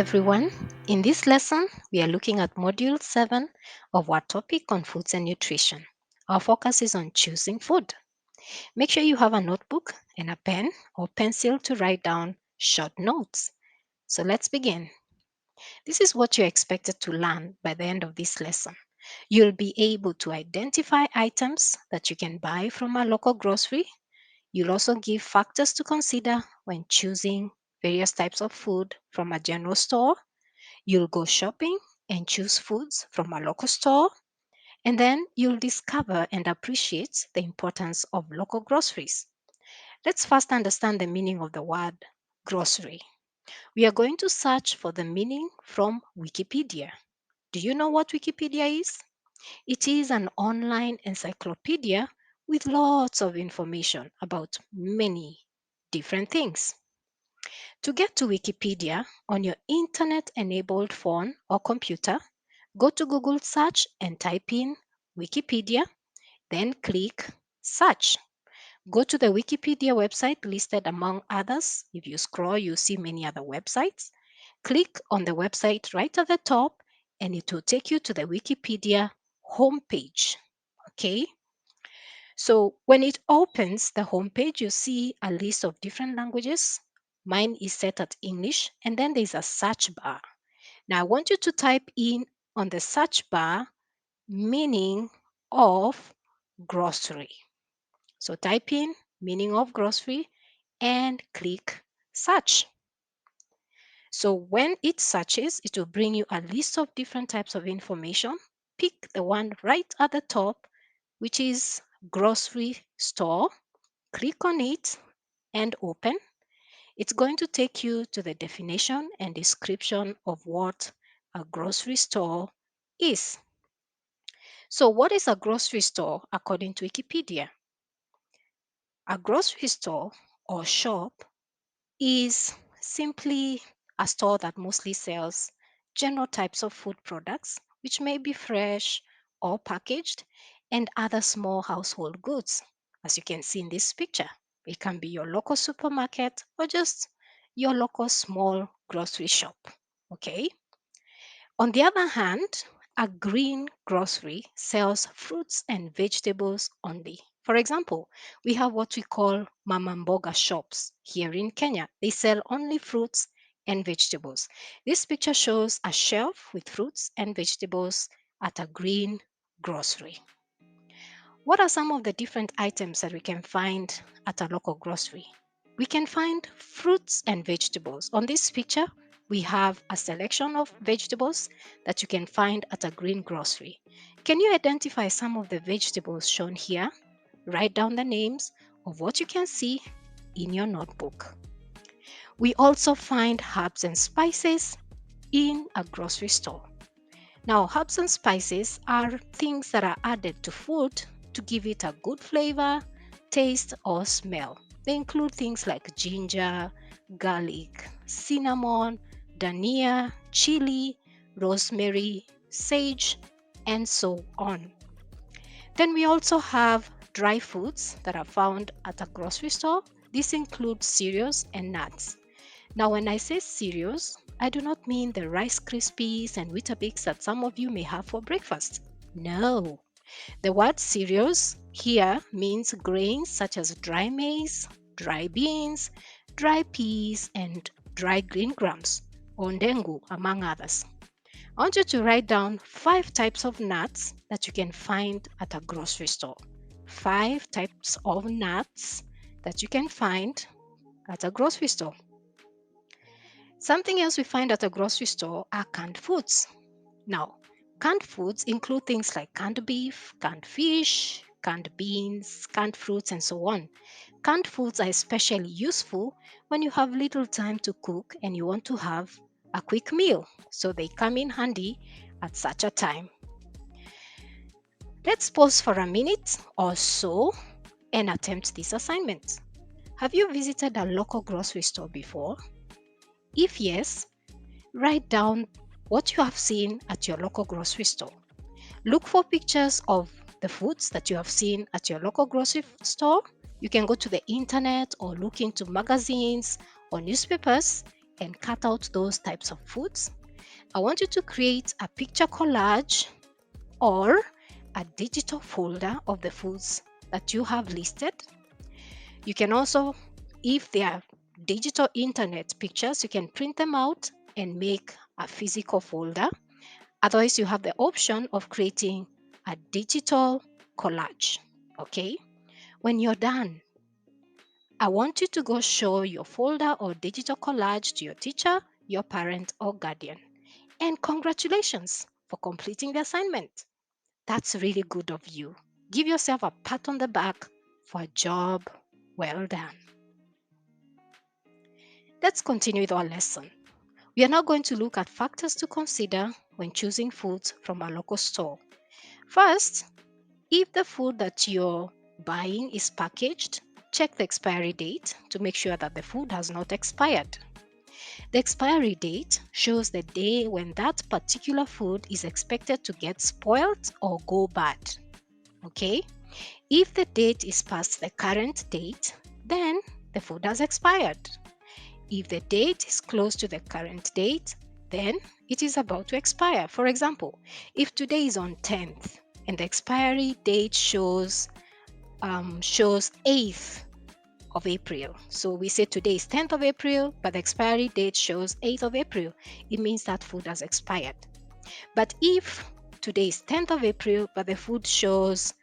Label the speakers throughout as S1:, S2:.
S1: everyone. In this lesson, we are looking at Module 7 of our topic on foods and nutrition. Our focus is on choosing food. Make sure you have a notebook and a pen or pencil to write down short notes. So let's begin. This is what you're expected to learn by the end of this lesson. You'll be able to identify items that you can buy from a local grocery. You'll also give factors to consider when choosing various types of food from a general store. You'll go shopping and choose foods from a local store, and then you'll discover and appreciate the importance of local groceries. Let's first understand the meaning of the word grocery. We are going to search for the meaning from Wikipedia. Do you know what Wikipedia is? It is an online encyclopedia with lots of information about many different things. To get to Wikipedia on your internet enabled phone or computer, go to Google search and type in Wikipedia, then click search. Go to the Wikipedia website listed among others. If you scroll, you see many other websites. Click on the website right at the top and it will take you to the Wikipedia homepage. Okay, so when it opens the homepage, you see a list of different languages. Mine is set at English, and then there's a search bar. Now I want you to type in on the search bar meaning of grocery. So type in meaning of grocery and click search. So when it searches, it will bring you a list of different types of information. Pick the one right at the top, which is grocery store. Click on it and open. It's going to take you to the definition and description of what a grocery store is. So, what is a grocery store according to Wikipedia? A grocery store or shop is simply a store that mostly sells general types of food products, which may be fresh or packaged, and other small household goods. As you can see in this picture, it can be your local supermarket or just your local small grocery shop. Okay. On the other hand, a green grocery sells fruits and vegetables only. For example, we have what we call mama mboga shops here in Kenya. They sell only fruits and vegetables. This picture shows a shelf with fruits and vegetables at a green grocery. What are some of the different items that we can find at a local grocery? We can find fruits and vegetables. On this picture, we have a selection of vegetables that you can find at a green grocery. Can you identify some of the vegetables shown here? Write down the names of what you can see in your notebook. We also find herbs and spices in a grocery store. Now, herbs and spices are things that are added to food to give it a good flavor, taste, or smell. They include things like ginger, garlic, cinnamon, dhania, chili, rosemary, sage, and so on. Then we also have dry foods that are found at a grocery store. This includes cereals and nuts. Now, when I say cereals, I do not mean the Rice Krispies and Weetabix that some of you may have for breakfast. No. The word cereals here means grains such as dry maize, dry beans, dry peas, and dry green grams, or ndengu, among others. I want you to write down 5 types of nuts that you can find at a grocery store. 5 types of nuts that you can find at a grocery store. Something else we find at a grocery store are canned foods. Now, canned foods include things like canned beef, canned fish, canned beans, canned fruits, and so on. Canned foods are especially useful when you have little time to cook and you want to have a quick meal, so they come in handy at such a time. Let's pause for a minute or so and attempt this assignment. Have you visited a local grocery store before? If yes, write down what you have seen at your local grocery store. Look for pictures of the foods that you have seen at your local grocery store. You can go to the internet or look into magazines or newspapers and cut out those types of foods. I want you to create a picture collage or a digital folder of the foods that you have listed. You can also, if they are digital internet pictures, you can print them out and make a physical folder. Otherwise, you have the option of creating a digital collage. Okay, when you're done, I want you to go show your folder or digital collage to your teacher, your parent, or guardian. And congratulations for completing the assignment. That's really good of you. Give yourself a pat on the back for a job well done. Let's continue with our lesson. We are now going to look at factors to consider when choosing foods from a local store. First, if the food that you're buying is packaged, check the expiry date to make sure that the food has not expired. The expiry date shows the day when that particular food is expected to get spoiled or go bad. Okay? If the date is past the current date, then the food has expired. If the date is close to the current date, then it is about to expire. For example, if today is on 10th and the expiry date shows 8th of April. So we say today is 10th of April, but the expiry date shows 8th of April. It means that food has expired. But if today is 10th of April, but the food shows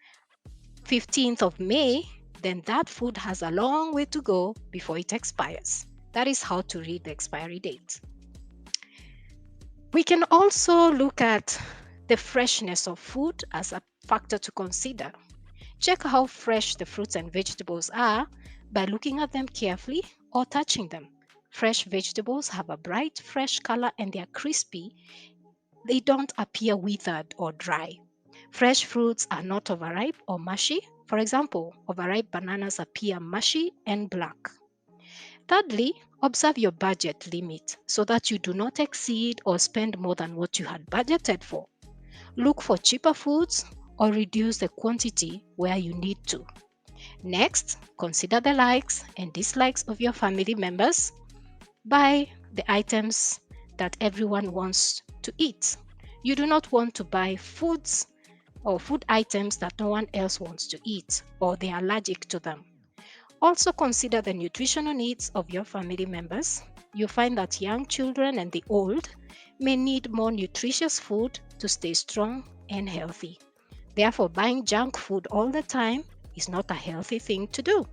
S1: 15th of May, then that food has a long way to go before it expires. That is how to read the expiry date. We can also look at the freshness of food as a factor to consider. Check how fresh the fruits and vegetables are by looking at them carefully or touching them. Fresh vegetables have a bright, fresh color and they are crispy. They don't appear withered or dry. Fresh fruits are not overripe or mushy. For example, overripe bananas appear mushy and black. Thirdly, observe your budget limit so that you do not exceed or spend more than what you had budgeted for. Look for cheaper foods or reduce the quantity where you need to. Next, consider the likes and dislikes of your family members. Buy the items that everyone wants to eat. You do not want to buy foods or food items that no one else wants to eat or they are allergic to them. Also consider the nutritional needs of your family members. You find that young children and the old may need more nutritious food to stay strong and healthy. Therefore, buying junk food all the time is not a healthy thing to do.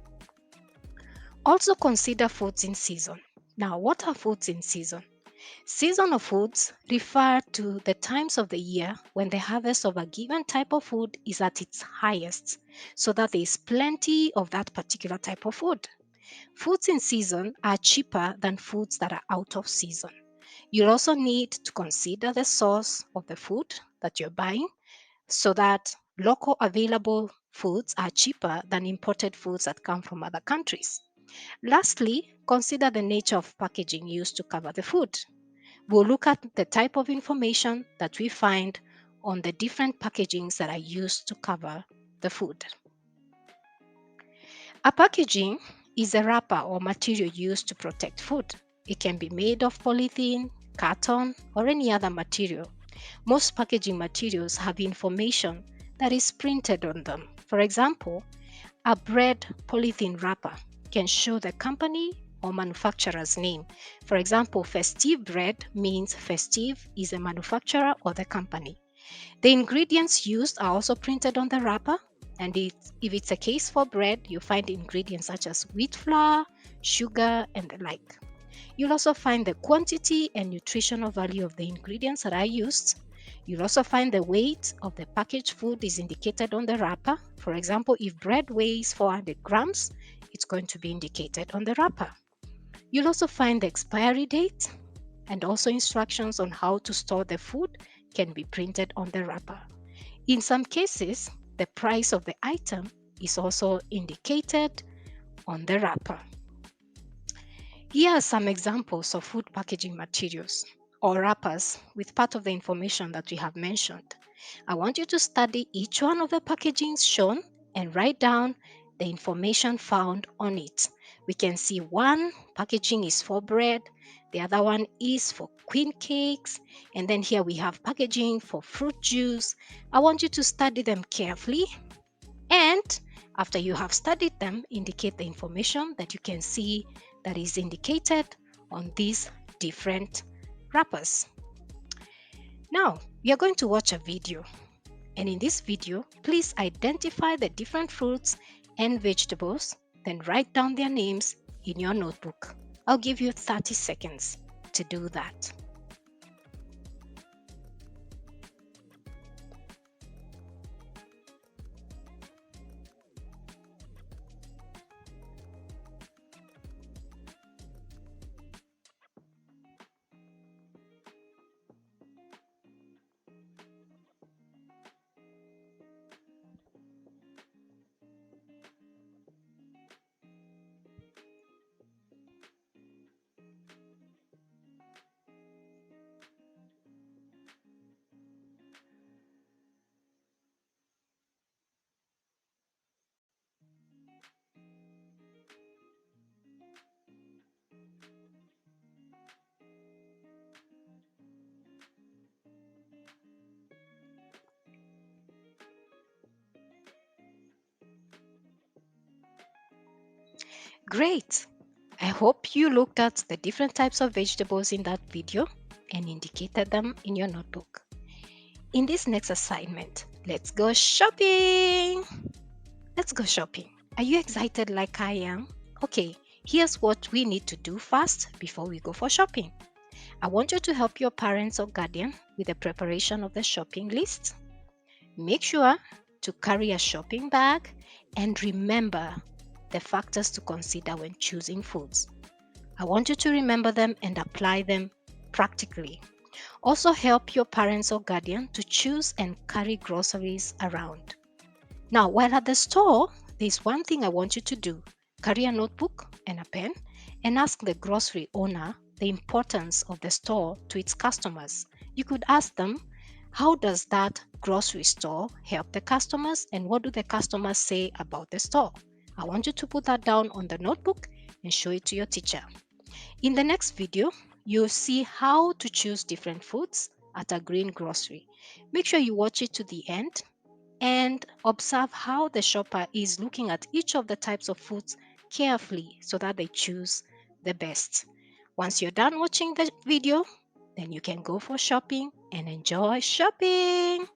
S1: Also consider foods in season. Now, what are foods in season? Seasonal foods refer to the times of the year when the harvest of a given type of food is at its highest, so that there is plenty of that particular type of food. Foods in season are cheaper than foods that are out of season. You'll also need to consider the source of the food that you're buying so that local available foods are cheaper than imported foods that come from other countries. Lastly, consider the nature of packaging used to cover the food. We'll look at the type of information that we find on the different packagings that are used to cover the food. A packaging is a wrapper or material used to protect food. It can be made of polythene, carton, or any other material. Most packaging materials have information that is printed on them. For example, a bread polythene wrapper can show the company or manufacturer's name. For example, Festive bread means Festive is a manufacturer or the company. The ingredients used are also printed on the wrapper, and if it's a case for bread, you find ingredients such as wheat flour, sugar, and the like. You'll also find the quantity and nutritional value of the ingredients that are used. You'll also find the weight of the packaged food is indicated on the wrapper. For example, if bread weighs 400 grams, it's going to be indicated on the wrapper. You'll also find the expiry date and also instructions on how to store the food can be printed on the wrapper. In some cases, the price of the item is also indicated on the wrapper. Here are some examples of food packaging materials or wrappers with part of the information that we have mentioned. I want you to study each one of the packagings shown and write down the information found on it. We can see one packaging is for bread, The other one is for queen cakes. And then here we have packaging for fruit juice. I want you to study them carefully. And after you have studied them, indicate the information that you can see that is indicated on these different wrappers. Now, we are going to watch a video. And in this video, please identify the different fruits and vegetables, then write down their names in your notebook. I'll give you 30 seconds to do that. Great! I hope you looked at the different types of vegetables in that video and indicated them in your notebook. In this next assignment, let's go shopping! Let's go shopping. Are you excited like I am? Okay, here's what we need to do first before we go for shopping. I want you to help your parents or guardian with the preparation of the shopping list. Make sure to carry a shopping bag and remember the factors to consider when choosing foods. I want you to remember them and apply them practically. Also, help your parents or guardian to choose and carry groceries around. Now, while at the store, there's one thing I want you to do. Carry a notebook and a pen and ask the grocery owner the importance of the store to its customers. You could ask them, how does that grocery store help the customers and what do the customers say about the store? I want you to put that down on the notebook and show it to your teacher. In the next video, you'll see how to choose different foods at a green grocery. Make sure you watch it to the end and observe how the shopper is looking at each of the types of foods carefully so that they choose the best. Once you're done watching the video, then you can go for shopping and enjoy shopping.